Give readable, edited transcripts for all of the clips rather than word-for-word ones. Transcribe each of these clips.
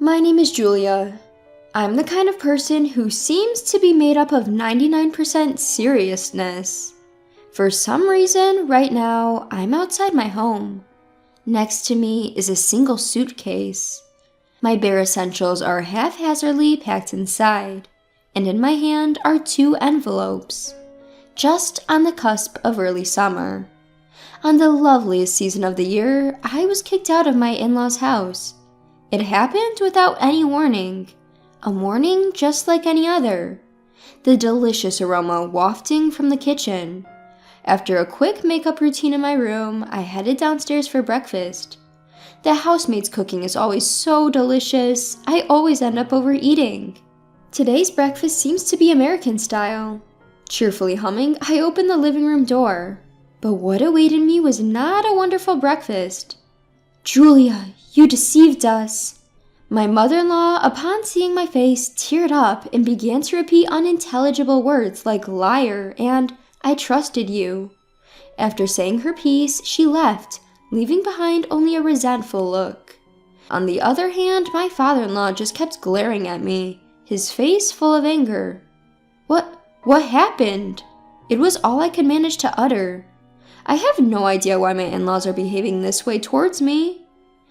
My name is Julia. I'm the kind of person who seems to be made up of 99% seriousness. For some reason, right now, I'm outside my home. Next to me is a single suitcase. My bare essentials are haphazardly packed inside, and in my hand are 2 envelopes. Just on the cusp of early summer. On the loveliest season of the year, I was kicked out of my in-laws' house. It happened without any warning. A morning just like any other. The delicious aroma wafting from the kitchen. After a quick makeup routine in my room, I headed downstairs for breakfast. The housemaid's cooking is always so delicious, I always end up overeating. Today's breakfast seems to be American style. Cheerfully humming, I opened the living room door. But what awaited me was not a wonderful breakfast. "Julia, you deceived us." My mother-in-law, upon seeing my face, teared up and began to repeat unintelligible words like liar and "I trusted you." After saying her piece, she left, leaving behind only a resentful look. On the other hand, my father-in-law just kept glaring at me, his face full of anger. What happened? It was all I could manage to utter. I have no idea why my in-laws are behaving this way towards me.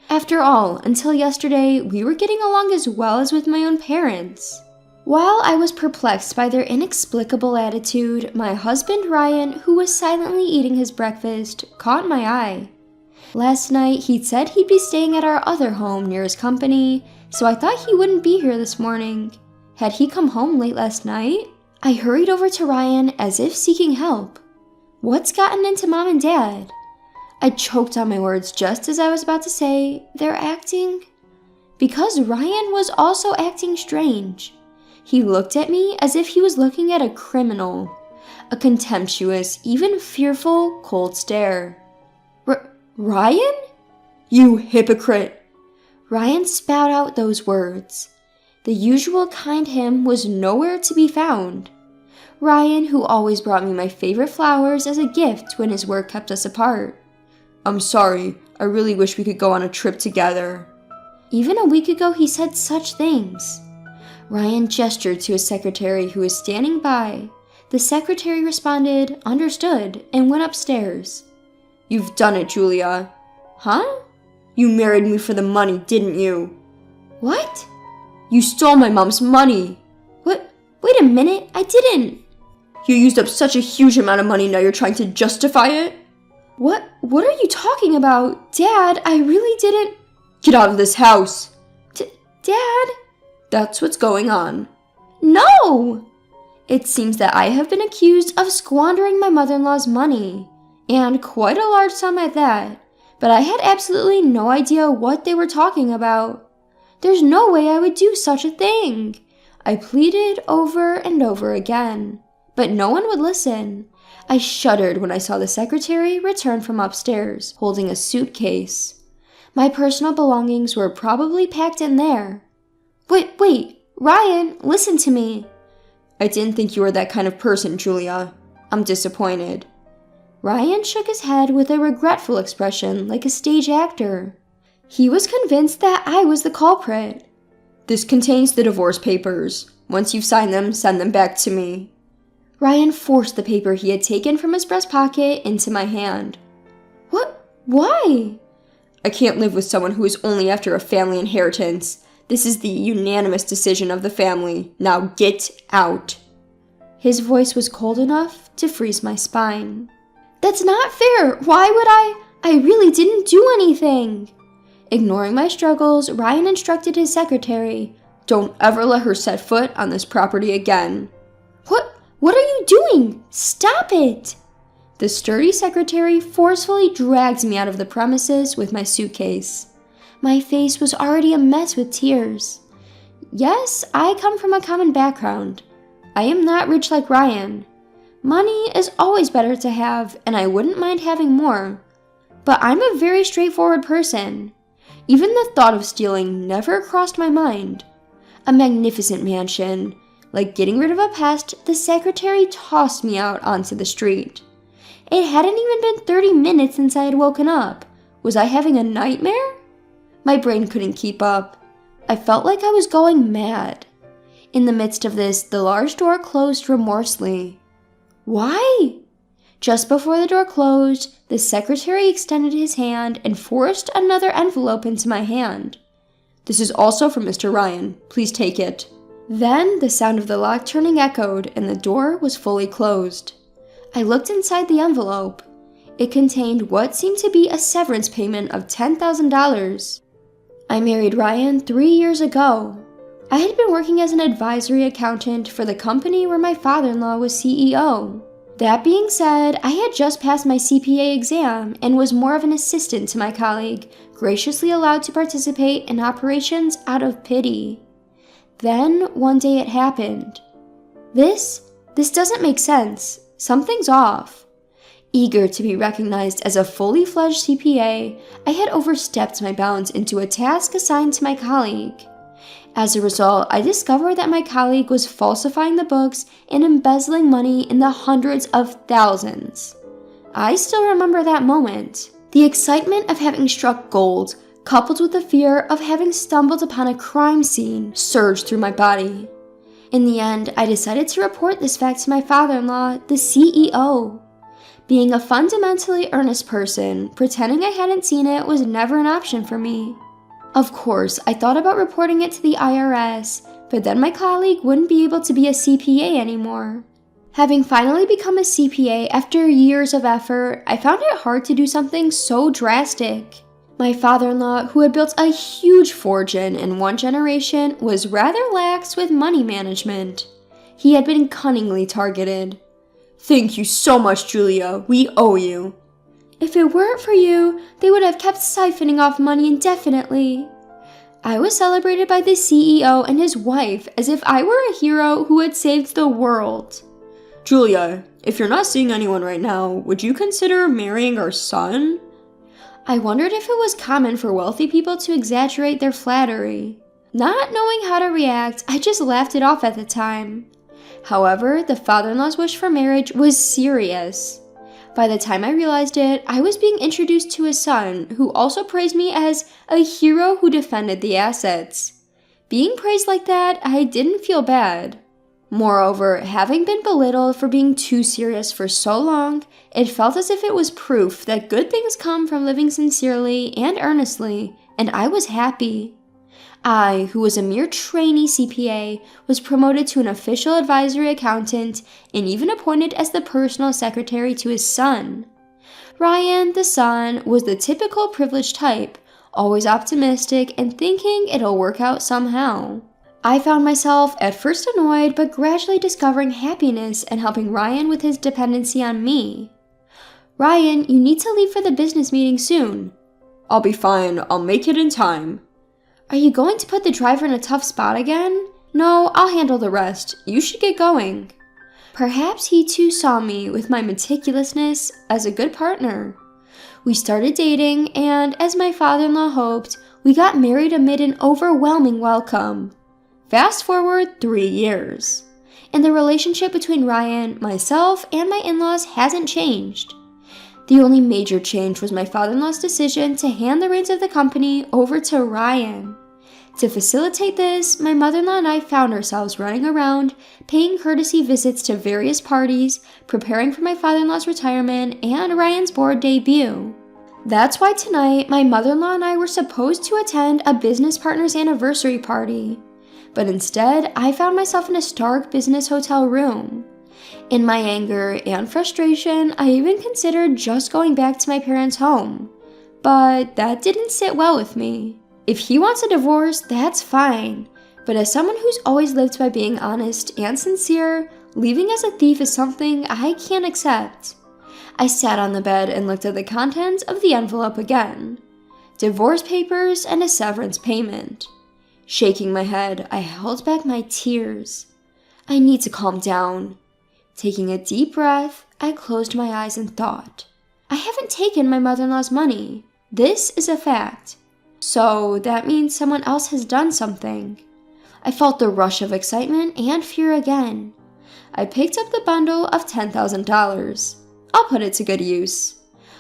After all, until yesterday, we were getting along as well as with my own parents. While I was perplexed by their inexplicable attitude, my husband Ryan, who was silently eating his breakfast, caught my eye. Last night, he'd said he'd be staying at our other home near his company, so I thought he wouldn't be here this morning. Had he come home late last night? I hurried over to Ryan as if seeking help. What's gotten into Mom and Dad? I choked on my words just as I was about to say, they're acting. Because Ryan was also acting strange. He looked at me as if he was looking at a criminal. A contemptuous, even fearful, cold stare. Ryan? You hypocrite! Ryan spat out those words. The usual kind him was nowhere to be found. Ryan, who always brought me my favorite flowers as a gift when his work kept us apart. "I'm sorry, I really wish we could go on a trip together." Even a week ago he said such things. Ryan gestured to his secretary who was standing by. The secretary responded, understood, and went upstairs. "You've done it, Julia." "Huh?" "You married me for the money, didn't you?" "What?" "You stole my mom's money." "What? Wait a minute, I didn't." "You used up such a huge amount of money, now you're trying to justify it?" What are you talking about? Dad, I really didn't." "Get out of this house." Dad?" "That's what's going on." "No!" It seems that I have been accused of squandering my mother-in-law's money, and quite a large sum at that, but I had absolutely no idea what they were talking about. There's no way I would do such a thing. I pleaded over and over again, but no one would listen. I shuddered when I saw the secretary return from upstairs, holding a suitcase. My personal belongings were probably packed in there. Wait, Ryan, listen to me." "I didn't think you were that kind of person, Julia. I'm disappointed." Ryan shook his head with a regretful expression like a stage actor. He was convinced that I was the culprit. "This contains the divorce papers. Once you've signed them, send them back to me." Ryan forced the paper he had taken from his breast pocket into my hand. "What? Why?" "I can't live with someone who is only after a family inheritance. This is the unanimous decision of the family. Now get out." His voice was cold enough to freeze my spine. "That's not fair. Why would I? I really didn't do anything." Ignoring my struggles, Ryan instructed his secretary, "Don't ever let her set foot on this property again." What are you doing? Stop it!" The sturdy secretary forcefully dragged me out of the premises with my suitcase. My face was already a mess with tears. Yes, I come from a common background. I am not rich like Ryan. Money is always better to have, and I wouldn't mind having more. But I'm a very straightforward person. Even the thought of stealing never crossed my mind. A magnificent mansion. Like getting rid of a pest, the secretary tossed me out onto the street. It hadn't even been 30 minutes since I had woken up. Was I having a nightmare? My brain couldn't keep up. I felt like I was going mad. In the midst of this, the large door closed remorselessly. Why? Just before the door closed, the secretary extended his hand and forced another envelope into my hand. This is also from Mr. Ryan. Please take it. Then the sound of the lock turning echoed and the door was fully closed. I looked inside the envelope. It contained what seemed to be a severance payment of $10,000. I married Ryan 3 years ago. I had been working as an advisory accountant for the company where my father-in-law was CEO. That being said, I had just passed my CPA exam and was more of an assistant to my colleague, graciously allowed to participate in operations out of pity. Then, one day it happened. This doesn't make sense. Something's off. Eager to be recognized as a fully fledged CPA, I had overstepped my bounds into a task assigned to my colleague. As a result, I discovered that my colleague was falsifying the books and embezzling money in the hundreds of thousands. I still remember that moment. The excitement of having struck gold, coupled with the fear of having stumbled upon a crime scene, surged through my body. In the end, I decided to report this fact to my father-in-law, the CEO. Being a fundamentally earnest person, pretending I hadn't seen it was never an option for me. Of course, I thought about reporting it to the IRS, but then my colleague wouldn't be able to be a CPA anymore. Having finally become a CPA after years of effort, I found it hard to do something so drastic. My father-in-law, who had built a huge fortune in one generation, was rather lax with money management. He had been cunningly targeted. "Thank you so much, Julia. We owe you." "If it weren't for you, they would have kept siphoning off money indefinitely." I was celebrated by the CEO and his wife as if I were a hero who had saved the world. "Julia, if you're not seeing anyone right now, would you consider marrying our son?" I wondered if it was common for wealthy people to exaggerate their flattery. Not knowing how to react, I just laughed it off at the time. However, the father-in-law's wish for marriage was serious. By the time I realized it, I was being introduced to his son, who also praised me as a hero who defended the assets. Being praised like that, I didn't feel bad. Moreover, having been belittled for being too serious for so long, it felt as if it was proof that good things come from living sincerely and earnestly, and I was happy. I, who was a mere trainee CPA, was promoted to an official advisory accountant and even appointed as the personal secretary to his son. Ryan, the son, was the typical privileged type, always optimistic and thinking it'll work out somehow. I found myself at first annoyed but gradually discovering happiness in helping Ryan with his dependency on me. "Ryan, you need to leave for the business meeting soon." "I'll be fine. I'll make it in time." "Are you going to put the driver in a tough spot again?" "No, I'll handle the rest. You should get going." Perhaps he too saw me, with my meticulousness, as a good partner. We started dating, and as my father-in-law hoped, we got married amid an overwhelming welcome. Fast forward 3 years. And the relationship between Ryan, myself, and my in-laws hasn't changed. The only major change was my father-in-law's decision to hand the reins of the company over to Ryan. To facilitate this, my mother-in-law and I found ourselves running around, paying courtesy visits to various parties, preparing for my father-in-law's retirement and Ryan's board debut. That's why tonight, my mother-in-law and I were supposed to attend a business partner's anniversary party. But instead, I found myself in a stark business hotel room. In my anger and frustration, I even considered just going back to my parents' home. But that didn't sit well with me. If he wants a divorce, that's fine. But as someone who's always lived by being honest and sincere, leaving as a thief is something I can't accept. I sat on the bed and looked at the contents of the envelope again. Divorce papers and a severance payment. Shaking my head, I held back my tears. I need to calm down. Taking a deep breath, I closed my eyes and thought. I haven't taken my mother-in-law's money. This is a fact. So that means someone else has done something. I felt the rush of excitement and fear again. I picked up the bundle of $10,000. I'll put it to good use.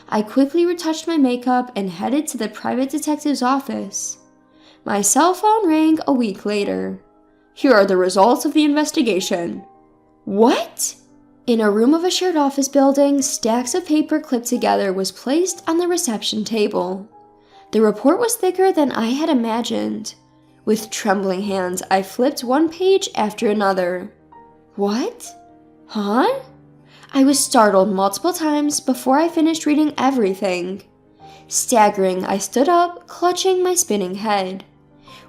I quickly retouched my makeup and headed to the private detective's office. My cell phone rang a week later. "Here are the results of the investigation." What? In a room of a shared office building, stacks of paper clipped together was placed on the reception table. The report was thicker than I had imagined. With trembling hands, I flipped one page after another. What? Huh? I was startled multiple times before I finished reading everything. Staggering, I stood up, clutching my spinning head.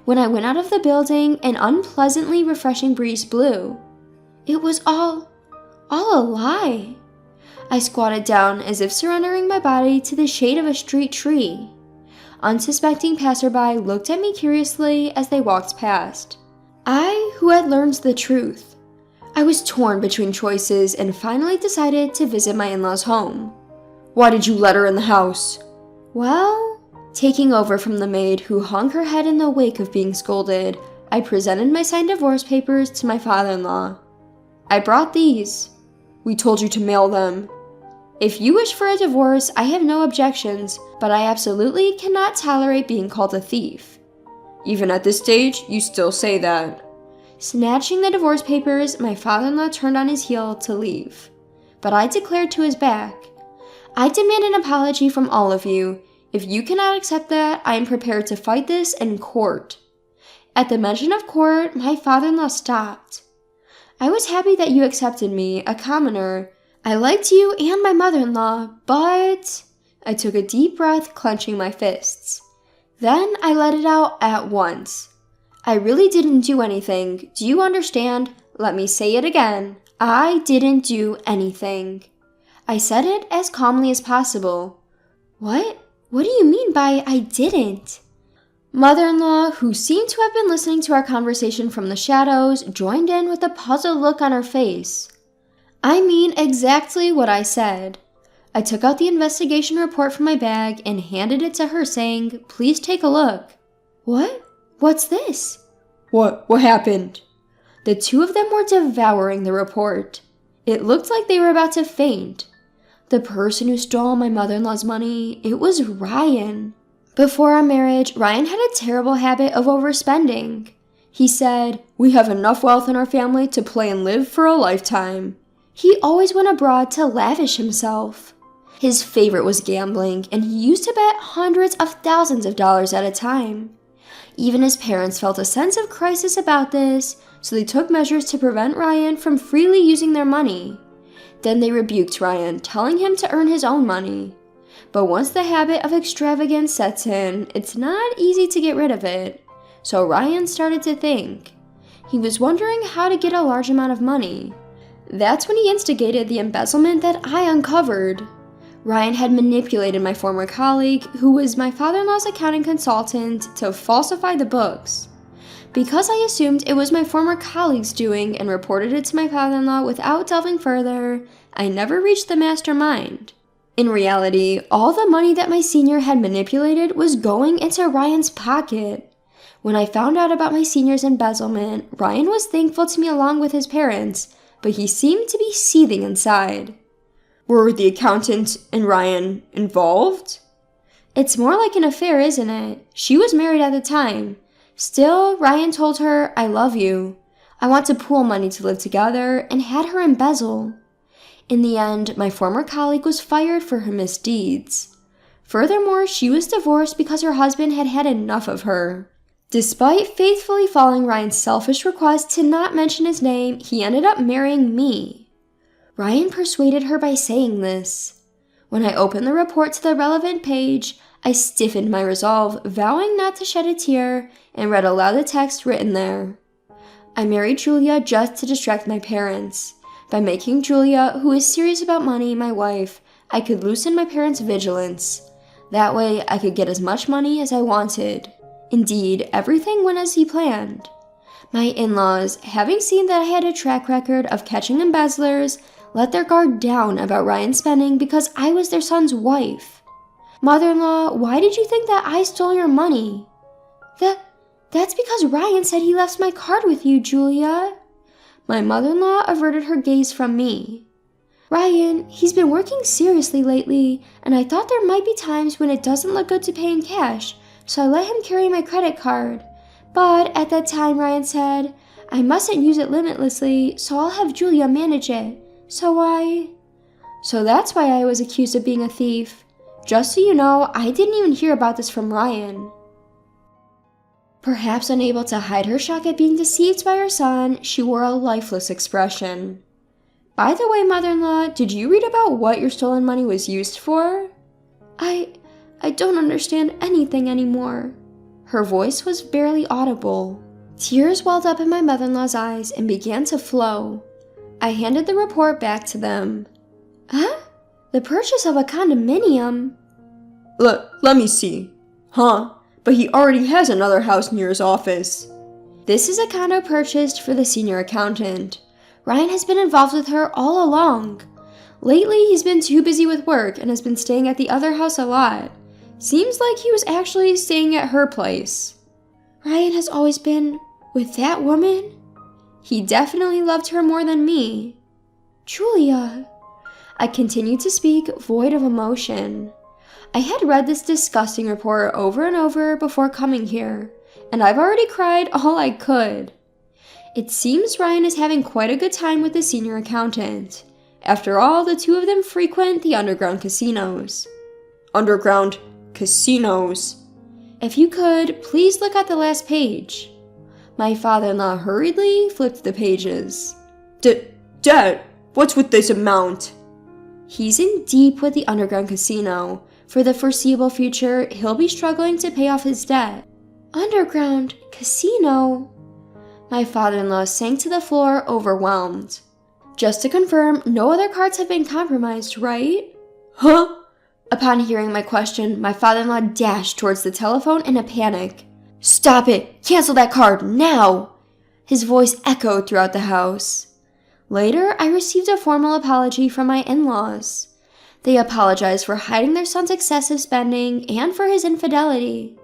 When I went out of the building, an unpleasantly refreshing breeze blew. It was all a lie. I squatted down as if surrendering my body to the shade of a street tree. Unsuspecting passerby looked at me curiously as they walked past. I, who had learned the truth. I was torn between choices and finally decided to visit my in-laws' home. "Why did you let her in the house?" Well, taking over from the maid who hung her head in the wake of being scolded, I presented my signed divorce papers to my father-in-law. "I brought these." "We told you to mail them." "If you wish for a divorce, I have no objections, but I absolutely cannot tolerate being called a thief." "Even at this stage, you still say that." Snatching the divorce papers, my father-in-law turned on his heel to leave. But I declared to his back, "I demand an apology from all of you. If you cannot accept that, I am prepared to fight this in court." At the mention of court, my father-in-law stopped. "I was happy that you accepted me, a commoner. I liked you and my mother-in-law, but—" I took a deep breath, clenching my fists. Then I let it out at once. "I really didn't do anything. Do you understand? Let me say it again. I didn't do anything." I said it as calmly as possible. What do you mean by I didn't? Mother-in-law, who seemed to have been listening to our conversation from the shadows, joined in with a puzzled look on her face. "I mean exactly what I said." I took out the investigation report from my bag and handed it to her, saying, "Please take a look." "What? What's this?" What happened?" The two of them were devouring the report. It looked like they were about to faint. The person who stole my mother-in-law's money, it was Ryan. Before our marriage, Ryan had a terrible habit of overspending. He said, "We have enough wealth in our family to play and live for a lifetime." He always went abroad to lavish himself. His favorite was gambling, and he used to bet hundreds of thousands of dollars at a time. Even his parents felt a sense of crisis about this, so they took measures to prevent Ryan from freely using their money. Then they rebuked Ryan, telling him to earn his own money. But once the habit of extravagance sets in, it's not easy to get rid of it. So Ryan started to think. He was wondering how to get a large amount of money. That's when he instigated the embezzlement that I uncovered. Ryan had manipulated my former colleague, who was my father-in-law's accounting consultant, to falsify the books. Because I assumed it was my former colleague's doing and reported it to my father-in-law without delving further, I never reached the mastermind. In reality, all the money that my senior had manipulated was going into Ryan's pocket. When I found out about my senior's embezzlement, Ryan was thankful to me along with his parents, but he seemed to be seething inside. Were the accountant and Ryan involved? It's more like an affair, isn't it? She was married at the time. Still, Ryan told her, "I love you. I want to pool money to live together," and had her embezzle. In the end, my former colleague was fired for her misdeeds. Furthermore, she was divorced because her husband had had enough of her. Despite faithfully following Ryan's selfish request to not mention his name, he ended up marrying me. Ryan persuaded her by saying this. When I opened the report to the relevant page, I stiffened my resolve, vowing not to shed a tear, and read aloud the text written there. "I married Julia just to distract my parents. By making Julia, who is serious about money, my wife, I could loosen my parents' vigilance. That way, I could get as much money as I wanted. Indeed, everything went as he planned. My in-laws, having seen that I had a track record of catching embezzlers, let their guard down about Ryan's spending because I was their son's wife. Mother-in-law, why did you think that I stole your money?" That's because Ryan said he left my card with you, Julia." My mother-in-law averted her gaze from me. "Ryan, he's been working seriously lately, and I thought there might be times when it doesn't look good to pay in cash, so I let him carry my credit card. But at that time, Ryan said, I mustn't use it limitlessly, so I'll have Julia manage it. So that's why I was accused of being a thief. Just so you know, I didn't even hear about this from Ryan. Perhaps unable to hide her shock at being deceived by her son, she wore a lifeless expression. By the way, mother-in-law, did you read about what your stolen money was used for? I don't understand anything anymore. Her voice was barely audible. Tears welled up in my mother-in-law's eyes and began to flow. I handed the report back to them. Huh? The purchase of a condominium? Let me see. Huh? But he already has another house near his office. This is a condo purchased for the senior accountant. Ryan has been involved with her all along. Lately, he's been too busy with work and has been staying at the other house a lot. Seems like he was actually staying at her place. Ryan has always been with that woman? He definitely loved her more than me. Julia. I continued to speak, void of emotion. I had read this disgusting report over and over before coming here, and I've already cried all I could. It seems Ryan is having quite a good time with the senior accountant. After all, the two of them frequent the underground casinos. Underground casinos? If you could, please look at the last page. My father-in-law hurriedly flipped the pages. Dad, what's with this amount? He's in deep with the underground casino. For the foreseeable future, he'll be struggling to pay off his debt. Underground casino? My father-in-law sank to the floor, overwhelmed. Just to confirm, no other cards have been compromised, right? Huh? Upon hearing my question, my father-in-law dashed towards the telephone in a panic. Stop it! Cancel that card, now! His voice echoed throughout the house. Later, I received a formal apology from my in-laws. They apologized for hiding their son's excessive spending and for his infidelity.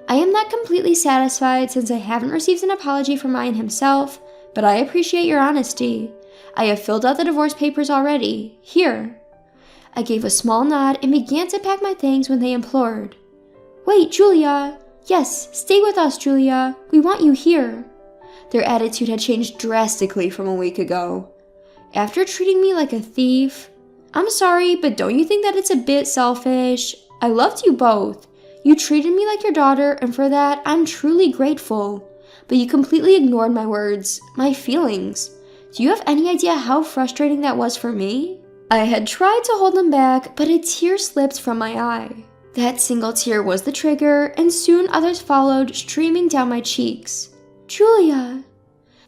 I am not completely satisfied since I haven't received an apology from Ryan himself, but I appreciate your honesty. I have filled out the divorce papers already. Here. I gave a small nod and began to pack my things when they implored. Wait, Julia! Yes, stay with us, Julia. We want you here. Their attitude had changed drastically from a week ago. After treating me like a thief, I'm sorry, but don't you think that it's a bit selfish? I loved you both. You treated me like your daughter, and for that, I'm truly grateful. But you completely ignored my words, my feelings. Do you have any idea how frustrating that was for me? I had tried to hold them back, but a tear slipped from my eye. That single tear was the trigger, and soon others followed, streaming down my cheeks. Julia!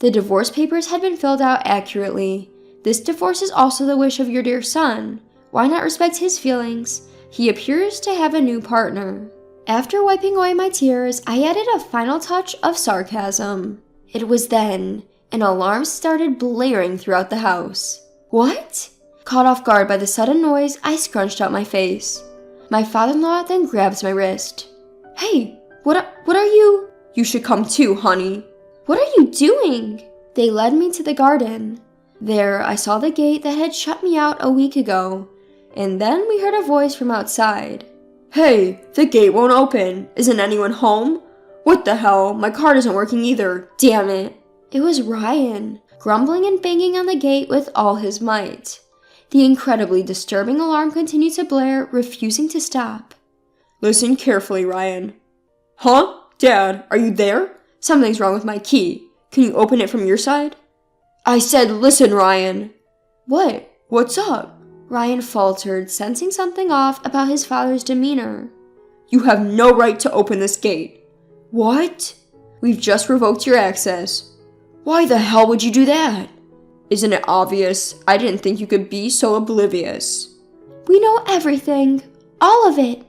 The divorce papers had been filled out accurately. This divorce is also the wish of your dear son. Why not respect his feelings? He appears to have a new partner. After wiping away my tears, I added a final touch of sarcasm. It was then an alarm started blaring throughout the house. What? Caught off guard by the sudden noise, I scrunched up my face. My father-in-law then grabbed my wrist. Hey, what are you? You should come too, honey. What are you doing? They led me to the garden. There, I saw the gate that had shut me out a week ago, and then we heard a voice from outside. Hey, the gate won't open. Isn't anyone home? What the hell? My card isn't working either. Damn it. It was Ryan, grumbling and banging on the gate with all his might. The incredibly disturbing alarm continued to blare, refusing to stop. Listen carefully, Ryan. Huh? Dad, are you there? Something's wrong with my key. Can you open it from your side? I said listen, Ryan. What? What's up? Ryan faltered, sensing something off about his father's demeanor. You have no right to open this gate. What? We've just revoked your access. Why the hell would you do that? Isn't it obvious? I didn't think you could be so oblivious. We know everything. All of it.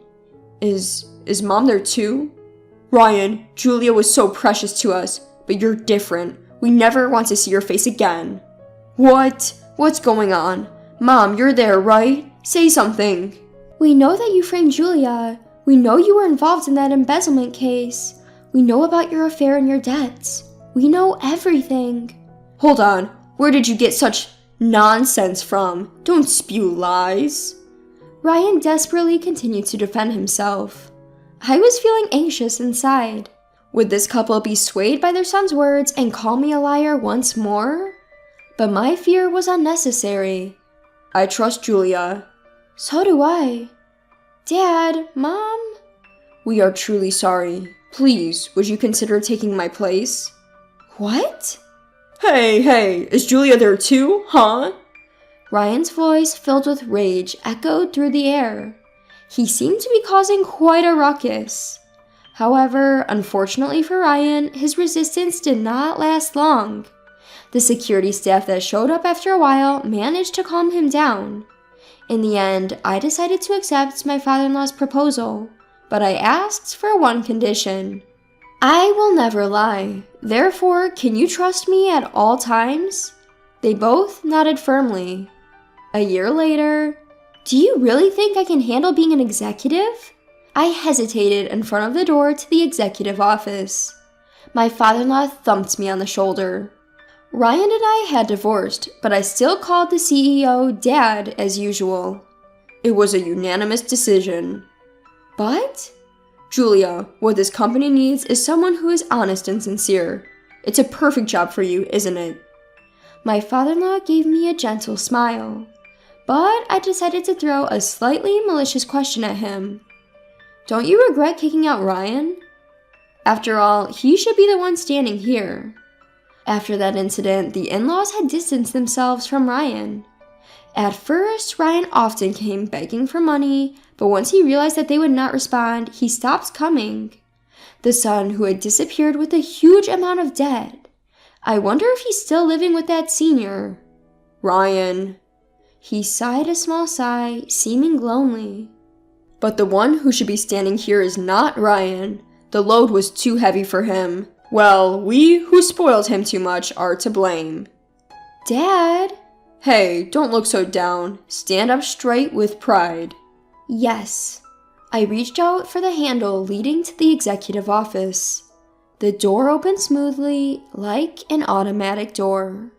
Is Mom there too? Ryan, Julia was so precious to us, but you're different. We never want to see your face again. What? What's going on? Mom, you're there, right? Say something. We know that you framed Julia. We know you were involved in that embezzlement case. We know about your affair and your debts. We know everything. Hold on. Where did you get such nonsense from? Don't spew lies. Ryan desperately continued to defend himself. I was feeling anxious inside. Would this couple be swayed by their son's words and call me a liar once more? But my fear was unnecessary. I trust Julia. So do I. Dad, Mom? We are truly sorry. Please, would you consider taking my place? What? Hey, is Julia there too, huh? Ryan's voice, filled with rage, echoed through the air. He seemed to be causing quite a ruckus. However, unfortunately for Ryan, his resistance did not last long. The security staff that showed up after a while managed to calm him down. In the end, I decided to accept my father-in-law's proposal, but I asked for one condition. I will never lie. Therefore, can you trust me at all times? They both nodded firmly. A year later, do you really think I can handle being an executive? I hesitated in front of the door to the executive office. My father-in-law thumped me on the shoulder. Ryan and I had divorced, but I still called the CEO Dad as usual. It was a unanimous decision. But? Julia, what this company needs is someone who is honest and sincere. It's a perfect job for you, isn't it? My father-in-law gave me a gentle smile, but I decided to throw a slightly malicious question at him. Don't you regret kicking out Ryan? After all, he should be the one standing here. After that incident, the in-laws had distanced themselves from Ryan. At first, Ryan often came begging for money, but once he realized that they would not respond, he stopped coming. The son who had disappeared with a huge amount of debt. I wonder if he's still living with that senior. Ryan. He sighed a small sigh, seeming lonely. But the one who should be standing here is not Ryan. The load was too heavy for him. Well, we who spoiled him too much are to blame. Dad? Hey, don't look so down. Stand up straight with pride. Yes. I reached out for the handle leading to the executive office. The door opened smoothly, like an automatic door.